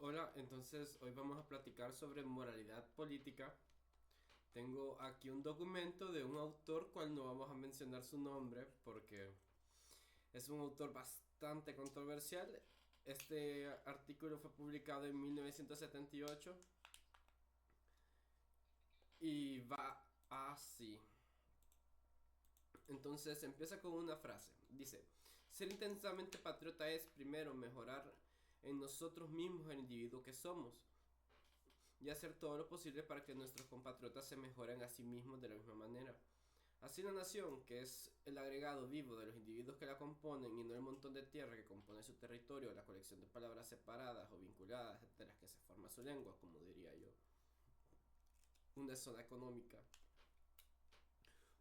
Hola, entonces hoy vamos a platicar sobre moralidad política. Tengo aquí un documento de un autor cual no vamos a mencionar su nombre porque es un autor bastante controversial. Este artículo fue publicado en 1978 y va así. Entonces empieza con una frase. Dice, ser intensamente patriota es primero mejorar en nosotros mismos el individuo que somos y hacer todo lo posible para que nuestros compatriotas se mejoren a sí mismos de la misma manera. Así la nación, que es el agregado vivo de los individuos que la componen y no el montón de tierra que compone su territorio, la colección de palabras separadas o vinculadas de las que se forma su lengua, como diría yo, una zona económica,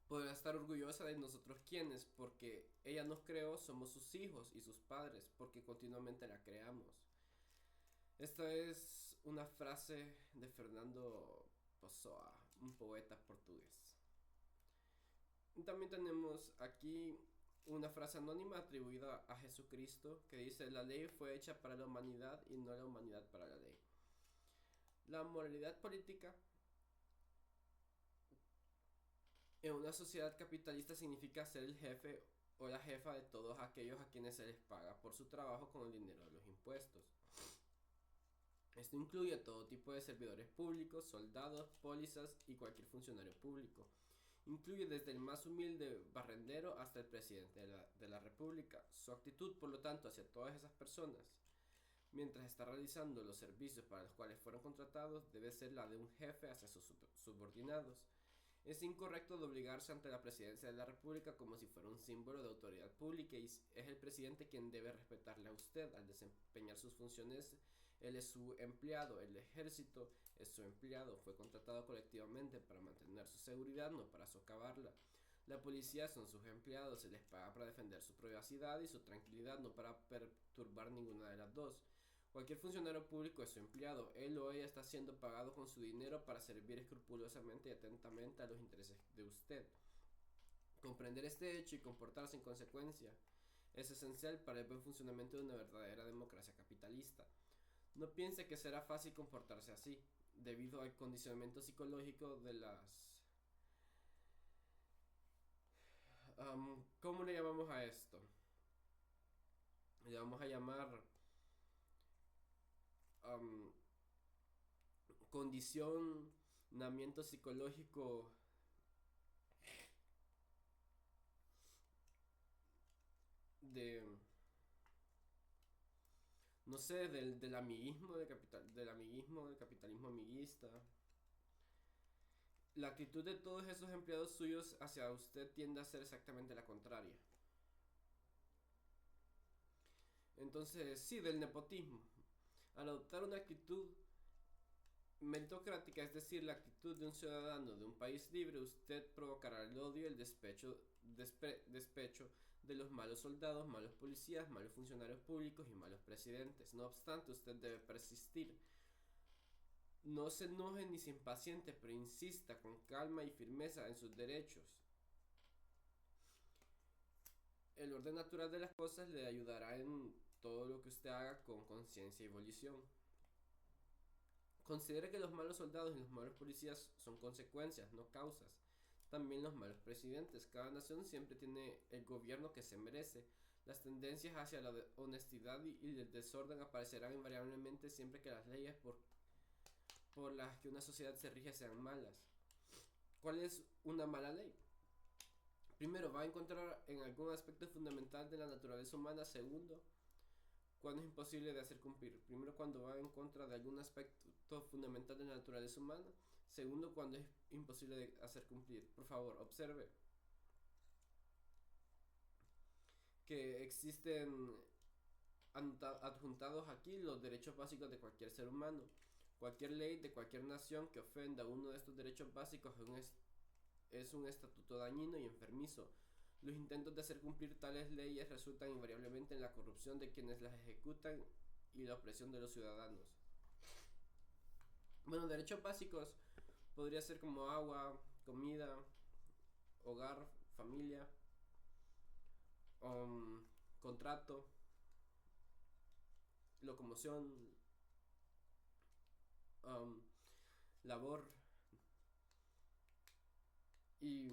podrá estar orgullosa de nosotros quienes, porque ella nos creó, somos sus hijos y sus padres, porque continuamente la creamos. Esta es una frase de Fernando Pessoa, un poeta portugués. También tenemos aquí una frase anónima atribuida a Jesucristo que dice: la ley fue hecha para la humanidad y no la humanidad para la ley. La moralidad política en una sociedad capitalista significa ser el jefe o la jefa de todos aquellos a quienes se les paga por su trabajo con el dinero de los impuestos. Esto incluye todo tipo de servidores públicos, soldados, pólizas y cualquier funcionario público. Incluye desde el más humilde barrendero hasta el presidente de la República. Su actitud, por lo tanto, hacia todas esas personas, mientras está realizando los servicios para los cuales fueron contratados, debe ser la de un jefe hacia sus subordinados. Es incorrecto de obligarse ante la presidencia de la República como si fuera un símbolo de autoridad pública y es el presidente quien debe respetarle a usted al desempeñar sus funciones. Él es su empleado, el ejército es su empleado, fue contratado colectivamente para mantener su seguridad, no para socavarla. La policía son sus empleados, se les paga para defender su privacidad y su tranquilidad, no para perturbar ninguna de las dos. Cualquier funcionario público es su empleado, él o ella está siendo pagado con su dinero para servir escrupulosamente y atentamente a los intereses de usted. Comprender este hecho y comportarse en consecuencia es esencial para el buen funcionamiento de una verdadera democracia capitalista. No piense que será fácil comportarse así, debido al condicionamiento psicológico de las... ¿Cómo le llamamos a esto? Le vamos a llamar um, condicionamiento psicológico de, no sé, del amiguismo del amiguismo, del capitalismo amiguista. La actitud de todos esos empleados suyos hacia usted tiende a ser exactamente la contraria. Entonces, sí, del nepotismo. Al adoptar una actitud meritocrática, es decir, la actitud de un ciudadano de un país libre, usted provocará el odio y el despecho de los malos soldados, malos policías, malos funcionarios públicos y malos presidentes. No obstante, usted debe persistir. No se enoje ni se impaciente, pero insista con calma y firmeza en sus derechos. El orden natural de las cosas le ayudará en todo lo que usted haga con conciencia y volición. Considere que los malos soldados y los malos policías son consecuencias, no causas. También los malos presidentes. Cada nación siempre tiene el gobierno que se merece. Las tendencias hacia la honestidad y el desorden aparecerán invariablemente siempre que las leyes por las que una sociedad se rige sean malas. ¿Cuál es una mala ley? Primero, va a encontrar en algún aspecto fundamental de la naturaleza humana. Segundo, cuando es imposible de hacer cumplir. Primero, cuando va en contra de algún aspecto fundamental de la naturaleza humana. Segundo, cuando es imposible de hacer cumplir. Por favor, observe que existen adjuntados aquí los derechos básicos de cualquier ser humano. Cualquier ley de cualquier nación que ofenda uno de estos derechos básicos es un estatuto dañino y enfermizo. Los intentos de hacer cumplir tales leyes resultan invariablemente en la corrupción de quienes las ejecutan y la opresión de los ciudadanos. Bueno, derechos básicos podría ser como agua, comida, hogar, familia, contrato, locomoción, um, labor. Y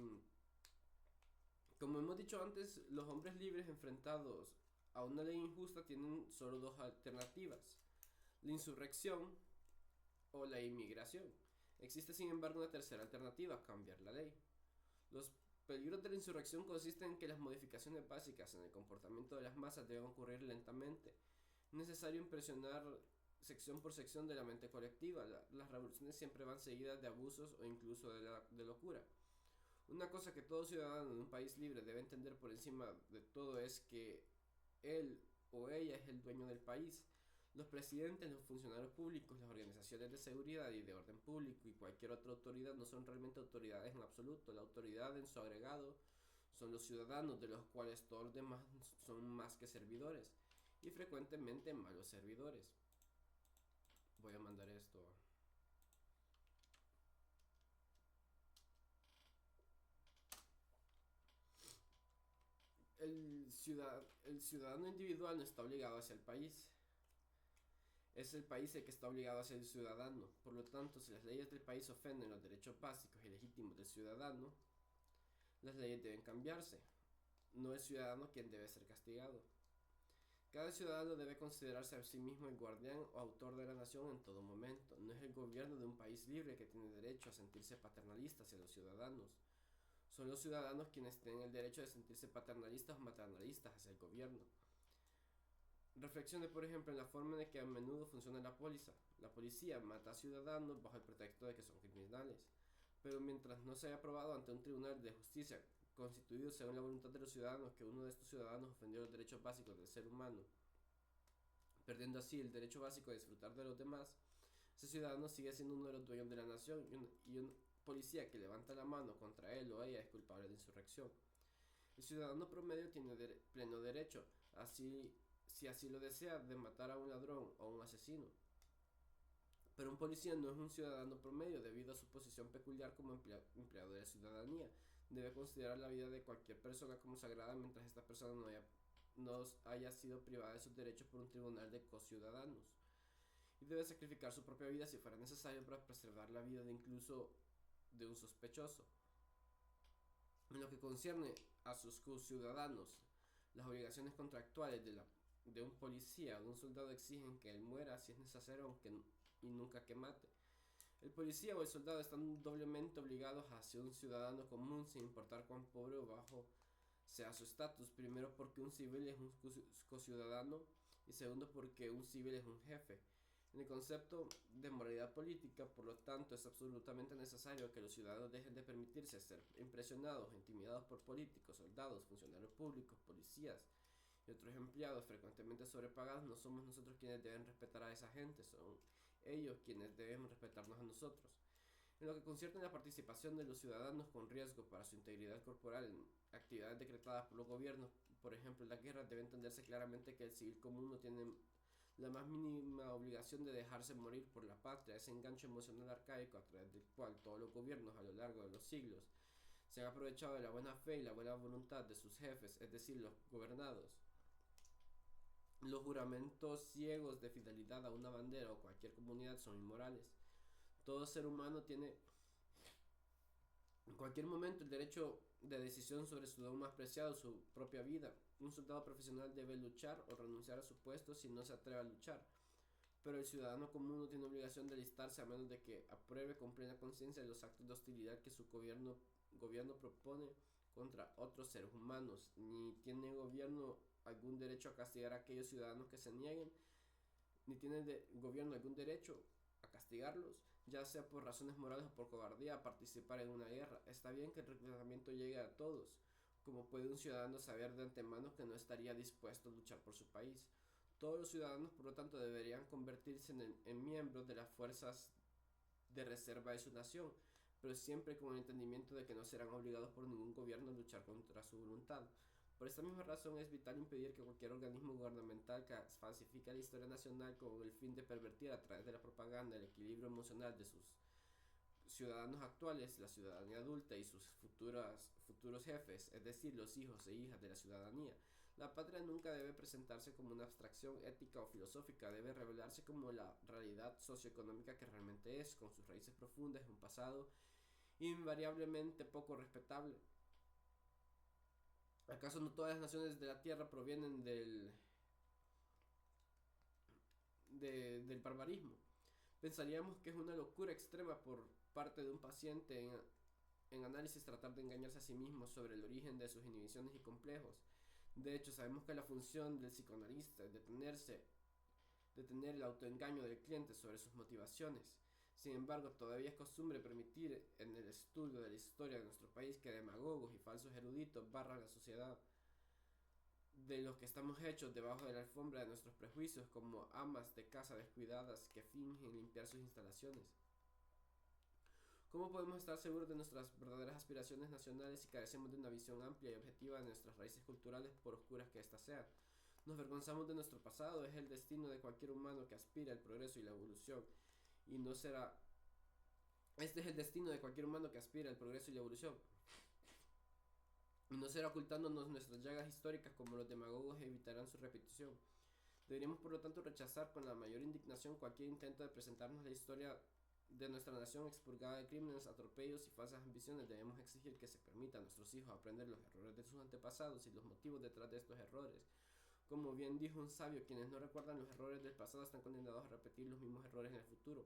como hemos dicho antes, los hombres libres enfrentados a una ley injusta tienen solo dos alternativas: la insurrección o la inmigración. Existe sin embargo una tercera alternativa: cambiar la ley. Los peligros de la insurrección consisten en que las modificaciones básicas en el comportamiento de las masas deben ocurrir lentamente. Es necesario impresionar sección por sección de la mente colectiva. Las revoluciones siempre van seguidas de abusos o incluso de locura. Una cosa que todo ciudadano de un país libre debe entender por encima de todo es que él o ella es el dueño del país. Los presidentes, los funcionarios públicos, las organizaciones de seguridad y de orden público y cualquier otra autoridad no son realmente autoridades en absoluto. La autoridad en su agregado son los ciudadanos, de los cuales todos los demás son más que servidores y frecuentemente malos servidores. Voy a mandar esto. El ciudadano individual no está obligado hacia el país. Es el país el que está obligado hacia el ciudadano. Por lo tanto, si las leyes del país ofenden los derechos básicos y legítimos del ciudadano, las leyes deben cambiarse. No el ciudadano quien debe ser castigado. Cada ciudadano debe considerarse a sí mismo el guardián o autor de la nación en todo momento. No es el gobierno de un país libre que tiene derecho a sentirse paternalista hacia los ciudadanos. Son los ciudadanos quienes tienen el derecho de sentirse paternalistas o maternalistas hacia el gobierno. Reflexione, por ejemplo, en la forma en que a menudo funciona la policía. La policía mata a ciudadanos bajo el pretexto de que son criminales, pero mientras no se haya probado ante un tribunal de justicia constituido según la voluntad de los ciudadanos que uno de estos ciudadanos ofendió los derechos básicos del ser humano, perdiendo así el derecho básico de disfrutar de los demás, ese ciudadano sigue siendo uno de los dueños de la nación y un policía que levanta la mano contra él o ella es culpable de insurrección. El ciudadano promedio tiene pleno derecho, si así lo desea, de matar a un ladrón o un asesino. Pero un policía no es un ciudadano promedio debido a su posición peculiar como empleado de la ciudadanía. Debe considerar la vida de cualquier persona como sagrada mientras esta persona no haya sido privada de sus derechos por un tribunal de co-ciudadanos. Y debe sacrificar su propia vida si fuera necesario para preservar la vida de incluso de un sospechoso. En lo que concierne a sus co-ciudadanos, las obligaciones contractuales de un policía o de un soldado exigen que él muera si es necesario y nunca que mate. El policía o el soldado están doblemente obligados a ser un ciudadano común sin importar cuán pobre o bajo sea su estatus. Primero porque un civil es un co-ciudadano y segundo porque un civil es un jefe. En el concepto de moralidad política, por lo tanto, es absolutamente necesario que los ciudadanos dejen de permitirse ser impresionados o intimidados por políticos, soldados, funcionarios públicos, policías y otros empleados frecuentemente sobrepagados. No somos nosotros quienes deben respetar a esa gente, son ellos quienes deben respetarnos a nosotros. En lo que concierne a la participación de los ciudadanos con riesgo para su integridad corporal en actividades decretadas por los gobiernos, por ejemplo en la guerra, debe entenderse claramente que el civil común no tiene la más mínima obligación de dejarse morir por la patria. Ese enganche emocional arcaico a través del cual todos los gobiernos a lo largo de los siglos se han aprovechado de la buena fe y la buena voluntad de sus jefes, es decir, los gobernados. Los juramentos ciegos de fidelidad a una bandera o cualquier comunidad son inmorales. Todo ser humano tiene en cualquier momento el derecho de decisión sobre su don más preciado, su propia vida. Un soldado profesional debe luchar o renunciar a su puesto si no se atreve a luchar, pero el ciudadano común no tiene obligación de alistarse a menos de que apruebe con plena conciencia los actos de hostilidad que su gobierno propone contra otros seres humanos. Ni tiene el gobierno algún derecho a castigar a aquellos ciudadanos que se nieguen, ni tiene el gobierno algún derecho a castigarlos, ya sea por razones morales o por cobardía, a participar en una guerra. Está bien que el reclutamiento llegue a todos. Como puede un ciudadano saber de antemano que no estaría dispuesto a luchar por su país? Todos los ciudadanos, por lo tanto, deberían convertirse en miembros de las fuerzas de reserva de su nación, pero siempre con el entendimiento de que no serán obligados por ningún gobierno a luchar contra su voluntad. Por esta misma razón es vital impedir que cualquier organismo gubernamental que falsifique la historia nacional con el fin de pervertir a través de la propaganda el equilibrio emocional de sus ciudadanos actuales, la ciudadanía adulta y sus futuros jefes, es decir, los hijos e hijas de la ciudadanía. La patria nunca debe presentarse como una abstracción ética o filosófica, debe revelarse como la realidad socioeconómica que realmente es, con sus raíces profundas en un pasado invariablemente poco respetable. ¿Acaso no todas las naciones de la Tierra provienen del barbarismo? Pensaríamos que es una locura extrema por parte de un paciente en análisis tratar de engañarse a sí mismo sobre el origen de sus inhibiciones y complejos. De hecho, sabemos que la función del psicoanalista es detener el autoengaño del cliente sobre sus motivaciones. Sin embargo, todavía es costumbre permitir en el estudio de la historia de nuestro país que demagogos y falsos eruditos barran la sociedad de los que estamos hechos debajo de la alfombra de nuestros prejuicios como amas de casa descuidadas que fingen limpiar sus instalaciones. ¿Cómo podemos estar seguros de nuestras verdaderas aspiraciones nacionales si carecemos de una visión amplia y objetiva de nuestras raíces culturales, por oscuras que éstas sean? Nos avergonzamos de nuestro pasado, es el destino de cualquier humano que aspira al progreso y la evolución, y no será... Este es el destino de cualquier humano que aspira al progreso y la evolución, y no será ocultándonos nuestras llagas históricas como los demagogos evitarán su repetición. Deberíamos por lo tanto rechazar con la mayor indignación cualquier intento de presentarnos la historia de nuestra nación expurgada de crímenes, atropellos y falsas ambiciones. Debemos exigir que se permita a nuestros hijos aprender los errores de sus antepasados y los motivos detrás de estos errores. Como bien dijo un sabio, quienes no recuerdan los errores del pasado están condenados a repetir los mismos errores en el futuro.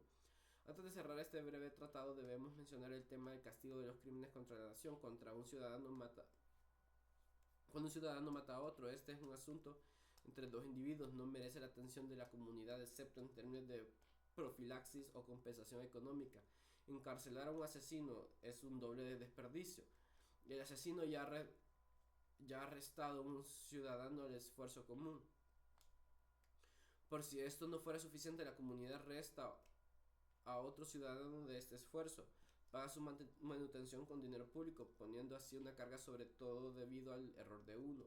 Antes de cerrar este breve tratado debemos mencionar el tema del castigo de los crímenes contra la nación. Cuando un ciudadano mata a otro, este es un asunto entre dos individuos, no merece la atención de la comunidad excepto en términos de profilaxis o compensación económica. Encarcelar a un asesino es un doble desperdicio. Y el asesino ya ha arrestado a un ciudadano al esfuerzo común. Por si esto no fuera suficiente, la comunidad resta a otro ciudadano de este esfuerzo, paga su manutención con dinero público, poniendo así una carga sobre todo debido al error de uno.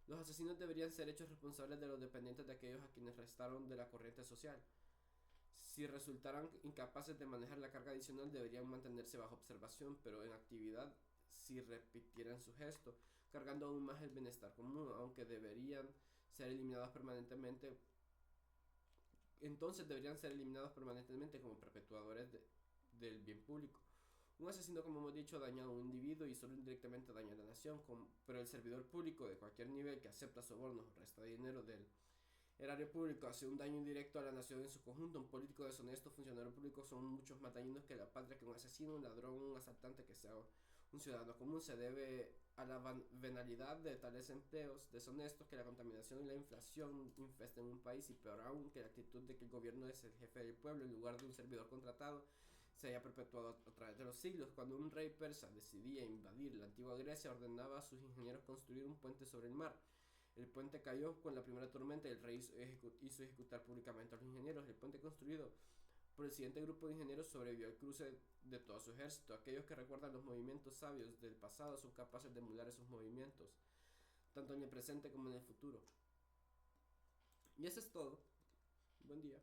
Los asesinos deberían ser hechos responsables de los dependientes de aquellos a quienes restaron de la corriente social. Si resultaran incapaces de manejar la carga adicional, deberían mantenerse bajo observación, pero en actividad si repitieran su gesto, cargando aún más el bienestar común, aunque deberían ser eliminados permanentemente. Entonces deberían ser eliminados permanentemente como perpetuadores del bien público. Un asesino, como hemos dicho, daña a un individuo y solo indirectamente daña a la nación, pero el servidor público de cualquier nivel que acepta sobornos o resta dinero del erario público hace un daño indirecto a la nación en su conjunto. Un político deshonesto, funcionario público son muchos más dañinos que la patria, que un asesino, un ladrón, un asaltante, que sea un ciudadano común. Se debe a la venalidad de tales empleos deshonestos que la contaminación y la inflación infesten un país, y peor aún que la actitud de que el gobierno es el jefe del pueblo en lugar de un servidor contratado se haya perpetuado a través de los siglos. Cuando un rey persa decidía invadir la antigua Grecia, ordenaba a sus ingenieros construir un puente sobre el mar. El puente cayó con la primera tormenta y el rey hizo ejecutar públicamente a los ingenieros. El puente construido por el siguiente grupo de ingenieros sobrevivió al cruce de todo su ejército. Aquellos que recuerdan los movimientos sabios del pasado son capaces de emular esos movimientos, tanto en el presente como en el futuro. Y eso es todo. Buen día.